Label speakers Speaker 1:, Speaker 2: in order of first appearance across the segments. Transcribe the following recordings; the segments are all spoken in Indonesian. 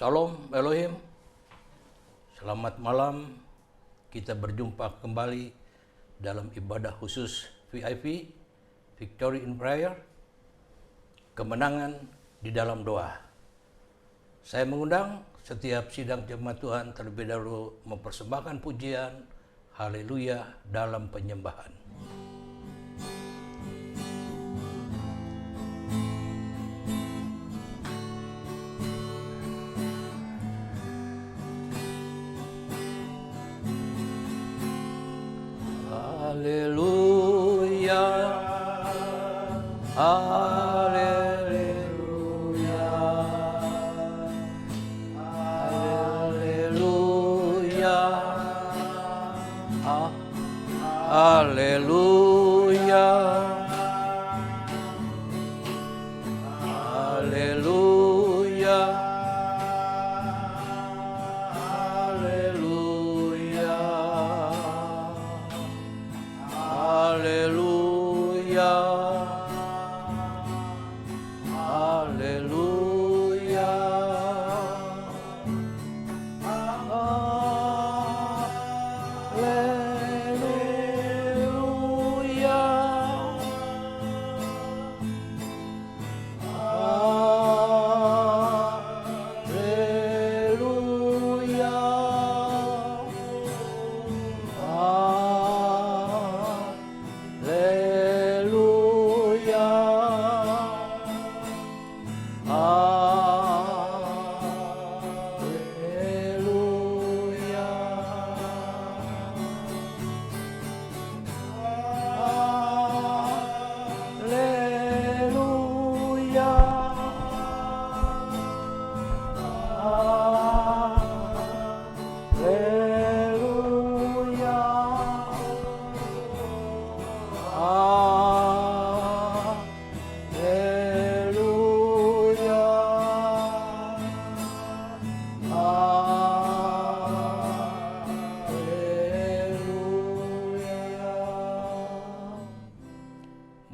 Speaker 1: Shalom Elohim, selamat malam. Kita berjumpa kembali dalam ibadah khusus VIP, Victory in Prayer, kemenangan di dalam doa. Saya mengundang setiap sidang jemaat Tuhan terlebih dahulu mempersembahkan pujian, haleluya dalam penyembahan. Haleluya, haleluya, haleluya, haleluya, haleluya, haleluya, haleluya, haleluya,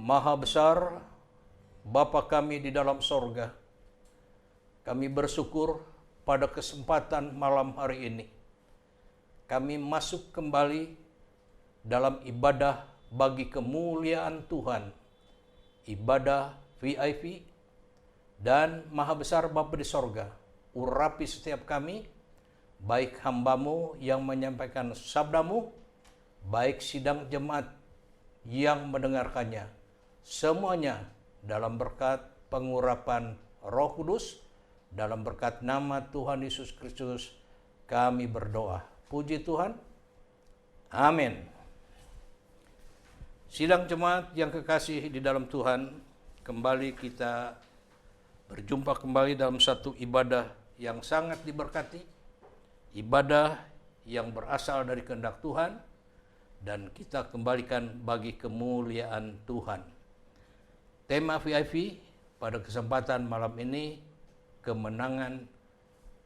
Speaker 1: Maha besar Bapa kami di dalam sorga, kami bersyukur pada kesempatan malam hari ini. Kami masuk kembali dalam ibadah bagi kemuliaan Tuhan, ibadah VIP, dan Maha besar Bapa di sorga, urapi setiap kami, baik hamba-Mu yang menyampaikan sabda-Mu, baik sidang jemaat yang mendengarkannya, semuanya dalam berkat pengurapan Roh Kudus, dalam berkat nama Tuhan Yesus Kristus kami berdoa. Puji Tuhan. Amin. Sidang jemaat yang kekasih di dalam Tuhan, kembali kita berjumpa kembali dalam satu ibadah yang sangat diberkati, ibadah yang berasal dari kehendak Tuhan, dan kita kembalikan bagi kemuliaan Tuhan. Tema VIP pada kesempatan malam ini, kemenangan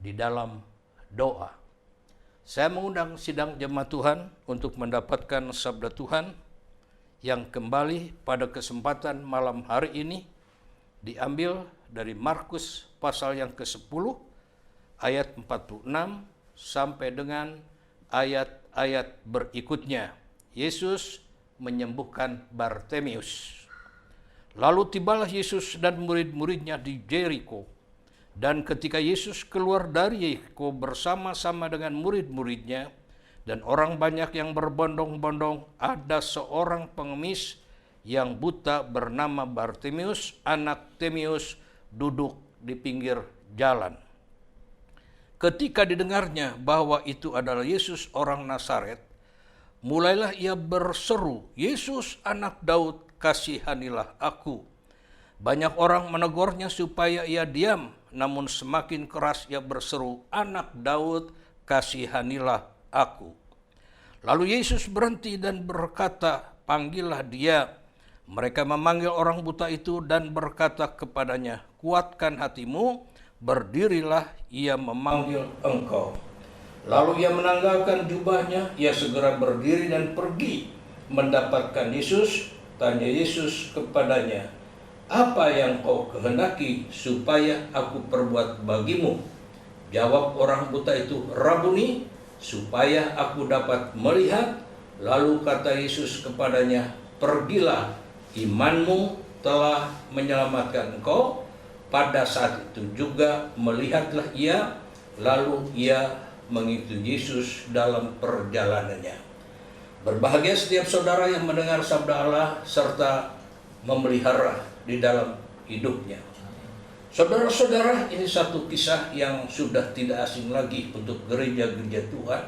Speaker 1: di dalam doa. Saya mengundang sidang jemaat Tuhan untuk mendapatkan sabda Tuhan yang kembali pada kesempatan malam hari ini diambil dari Markus pasal yang ke-10 ayat 46 sampai dengan ayat-ayat berikutnya. Yesus menyembuhkan Bartemius. Lalu tibalah Yesus dan murid-muridnya di Jericho. Dan ketika Yesus keluar dari Jericho bersama-sama dengan murid-muridnya dan orang banyak yang berbondong-bondong, ada seorang pengemis yang buta bernama Bartemius, anak Timeus, duduk di pinggir jalan. Ketika didengarnya bahwa itu adalah Yesus orang Nazaret, mulailah ia berseru, "Yesus anak Daud, kasihanilah aku." Banyak orang menegurnya supaya ia diam, namun semakin keras ia berseru, "Anak Daud, kasihanilah aku." Lalu Yesus berhenti dan berkata, "Panggillah dia." Mereka memanggil orang buta itu dan berkata kepadanya, "Kuatkan hatimu, berdirilah, ia memanggil engkau." Lalu ia menanggalkan jubahnya, ia segera berdiri dan pergi mendapatkan Yesus. Tanya Yesus kepadanya, "Apa yang kau kehendaki supaya aku perbuat bagimu?" Jawab orang buta itu, "Rabuni, supaya aku dapat melihat." Lalu kata Yesus kepadanya, "Pergilah, imanmu telah menyelamatkan engkau." Pada saat itu juga melihatlah ia, lalu ia mengikuti Yesus dalam perjalanannya. Berbahagia setiap saudara yang mendengar sabda Allah serta memelihara di dalam hidupnya. Saudara-saudara, ini satu kisah yang sudah tidak asing lagi untuk gereja-gereja Tuhan.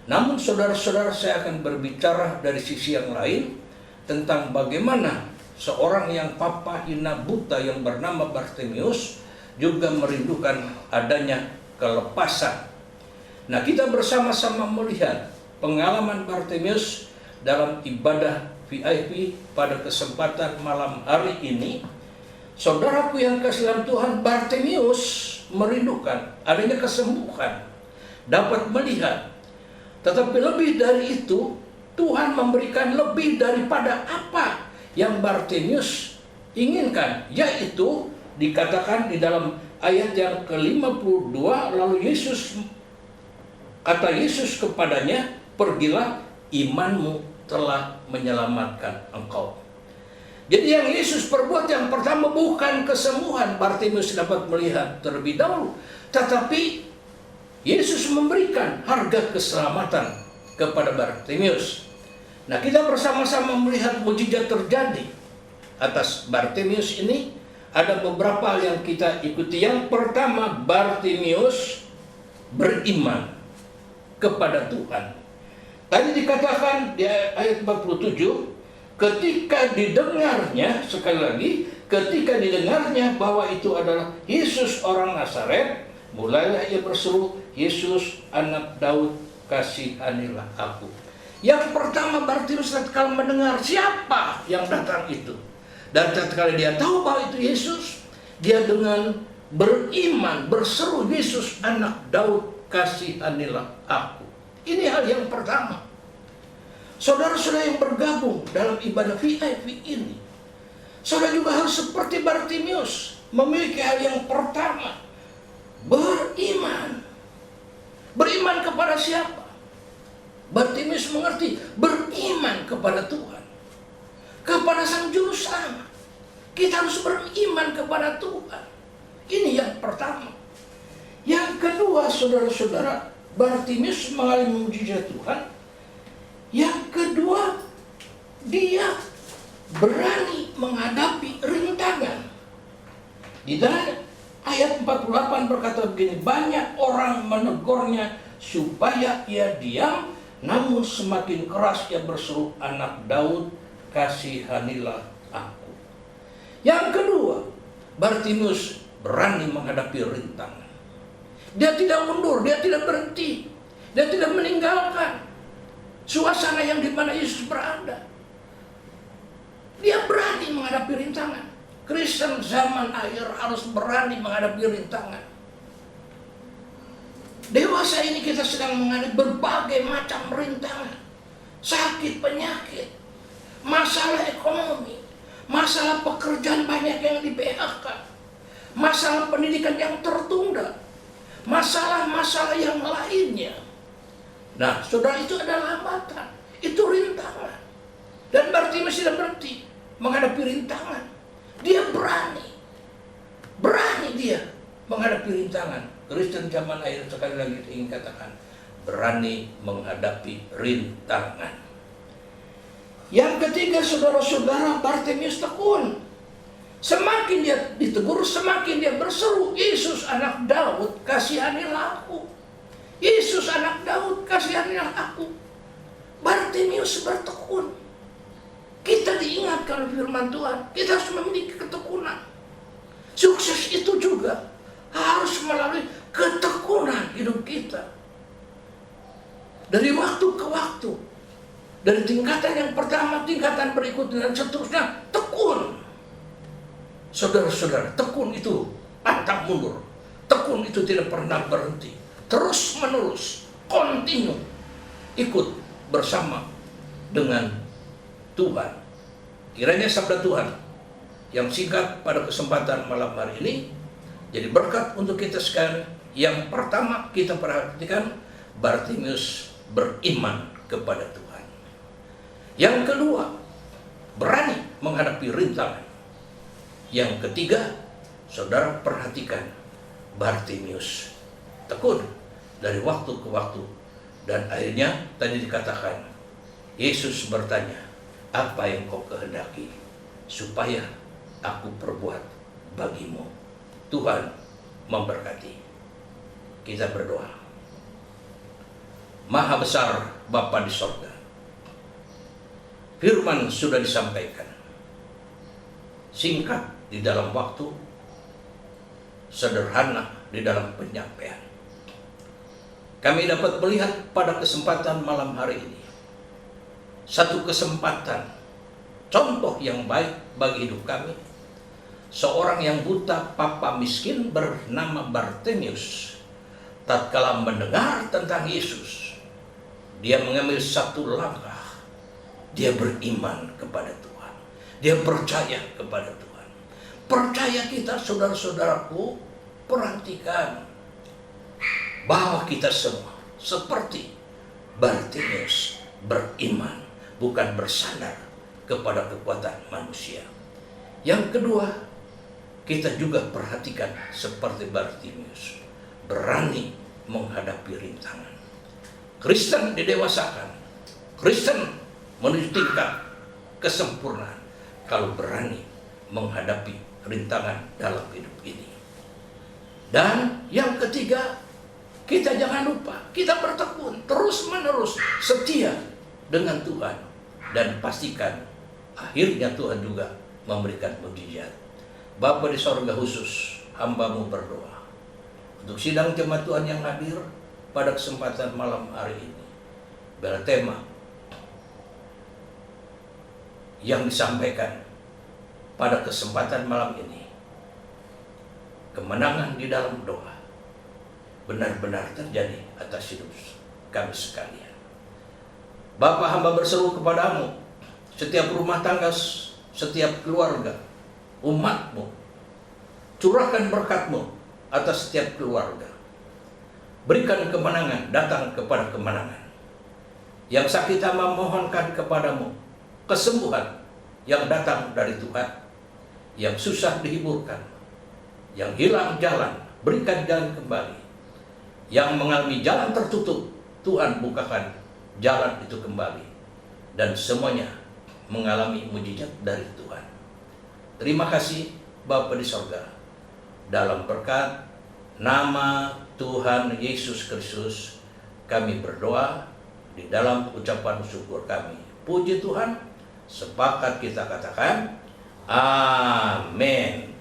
Speaker 1: Namun saudara-saudara, saya akan berbicara dari sisi yang lain tentang bagaimana seorang yang papa hina buta yang bernama Bartimius juga merindukan adanya kelepasan. Nah, kita bersama-sama melihat pengalaman Bartimius dalam ibadah VIP pada kesempatan malam hari ini. Saudaraku yang kasih dalam Tuhan, Bartimius merindukan adanya kesembuhan, dapat melihat. Tetapi lebih dari itu, Tuhan memberikan lebih daripada apa yang Bartimius inginkan, yaitu dikatakan di dalam ayat yang ke-52, lalu kata Yesus kepadanya, "Pergilah, imanmu telah menyelamatkan engkau." Jadi yang Yesus perbuat yang pertama bukan kesembuhan Bartimius dapat melihat terlebih dahulu, tetapi Yesus memberikan harga keselamatan kepada Bartimius. Nah, kita bersama-sama melihat mujizat terjadi atas Bartimius ini. Ada beberapa hal yang kita ikuti. Yang pertama, Bartimius beriman kepada Tuhan. Tadi dikatakan di ayat 47, ketika didengarnya, sekali lagi, ketika didengarnya bahwa itu adalah Yesus orang Nazaret, mulailah ia berseru, "Yesus anak Daud, kasihanilah aku." Yang pertama, Bartimius tatkala mendengar siapa yang datang itu, dan tatkala dia tahu bahwa itu Yesus, dia dengan beriman berseru, "Yesus anak Daud, kasihanilah aku." Ini hal yang pertama. Saudara-saudara yang bergabung dalam ibadah VIP ini, saudara juga harus seperti Bartimius, memiliki hal yang pertama, beriman. Beriman kepada siapa? Bartimius mengerti, beriman kepada Tuhan, kepada Sang Juru Selamat. Kita harus beriman kepada Tuhan. Ini yang pertama. Yang kedua, saudara-saudara, Bartimius mengalami mujizat Tuhan. Yang kedua, dia berani menghadapi rintangan. Di dalam ayat 48 berkata begini, "Banyak orang menegurnya supaya ia diam, namun semakin keras ia berseru, 'Anak Daud, kasihanilah aku.'" Yang kedua, Bartimius berani menghadapi rintangan. Dia tidak mundur, dia tidak berhenti, dia tidak meninggalkan suasana yang di mana Yesus berada. Dia berani menghadapi rintangan. Kristen zaman akhir harus berani menghadapi rintangan. Dewasa ini kita sedang menghadapi berbagai macam rintangan. Sakit, penyakit, masalah ekonomi, masalah pekerjaan banyak yang di-PHK, masalah pendidikan yang tertunda, masalah-masalah yang lainnya. Nah, saudara, itu adalah hambatan, itu rintangan. Dan Bartimius tidak berhenti menghadapi rintangan. Dia berani dia menghadapi rintangan. Kristen zaman akhir sekali lagi ingin katakan, berani menghadapi rintangan. Yang ketiga, saudara-saudara, Bartimius tekun. Semakin dia ditegur, semakin dia berseru, "Yesus anak Daud, kasihanilah aku. Yesus anak Daud, kasihanilah aku." Bartimius bertekun. Kita diingatkan oleh firman Tuhan, kita harus memiliki ketekunan. Sukses itu juga harus melalui ketekunan hidup kita. Dari waktu ke waktu, dari tingkatan yang pertama, tingkatan berikutnya, dan seterusnya, tekun. Saudara-saudara, tekun itu pantang mundur. Tekun itu tidak pernah berhenti. Terus menerus, continue, ikut bersama dengan Tuhan. Kiranya sabda Tuhan yang singkat pada kesempatan malam hari ini jadi berkat untuk kita sekalian, Yang pertama kita perhatikan, Bartimius beriman kepada Tuhan. Yang kedua, berani menghadapi rintangan. Yang ketiga, saudara perhatikan, Bartimius tekun dari waktu ke waktu. Dan akhirnya tadi dikatakan, Yesus bertanya, apa yang kau kehendaki supaya aku perbuat bagimu? Tuhan memberkati. Kita berdoa. Maha besar Bapa di sorga, firman sudah disampaikan, singkat di dalam waktu, sederhana di dalam penyampaian. Kami dapat melihat pada kesempatan malam hari ini satu kesempatan, contoh yang baik bagi hidup kami. Seorang yang buta, papa miskin bernama Bartimius, tatkala mendengar tentang Yesus, dia mengambil satu langkah. Dia beriman kepada Tuhan. Dia percaya kepada Tuhan. Percaya kita, saudara-saudaraku, perhatikan bahwa kita semua seperti Bartimius beriman, bukan bersandar kepada kekuatan manusia. Yang kedua, kita juga perhatikan seperti Bartimius, berani menghadapi rintangan. Kristen didewasakan, Kristen menuju tingkat kesempurnaan kalau berani menghadapi rintangan dalam hidup ini. Dan yang ketiga, kita jangan lupa, kita bertekun terus-menerus setia dengan Tuhan, dan pastikan akhirnya Tuhan juga memberikan mukjizat. Bapa di sorga, khusus hamba-Mu berdoa untuk sidang jemaat Tuhan yang hadir pada kesempatan malam hari ini. Bertema yang disampaikan pada kesempatan malam ini, kemenangan di dalam doa, benar-benar terjadi atas hidup kami sekalian. Bapa, hamba berseru kepadamu, setiap rumah tangga, setiap keluarga, umat-Mu, curahkan berkat-Mu atas setiap keluarga. Berikan kemenangan, datang kepada kemenangan. Yang sakit hamba mohonkan kepadamu kesembuhan yang datang dari Tuhan. Yang susah dihiburkan, yang hilang jalan, berikan jalan kembali. Yang mengalami jalan tertutup, Tuhan bukakan jalan itu kembali. Dan semuanya mengalami mujizat dari Tuhan. Terima kasih Bapa di sorga. Dalam berkat nama Tuhan Yesus Kristus, kami berdoa di dalam ucapan syukur kami. Puji Tuhan, sepakat kita katakan, amin.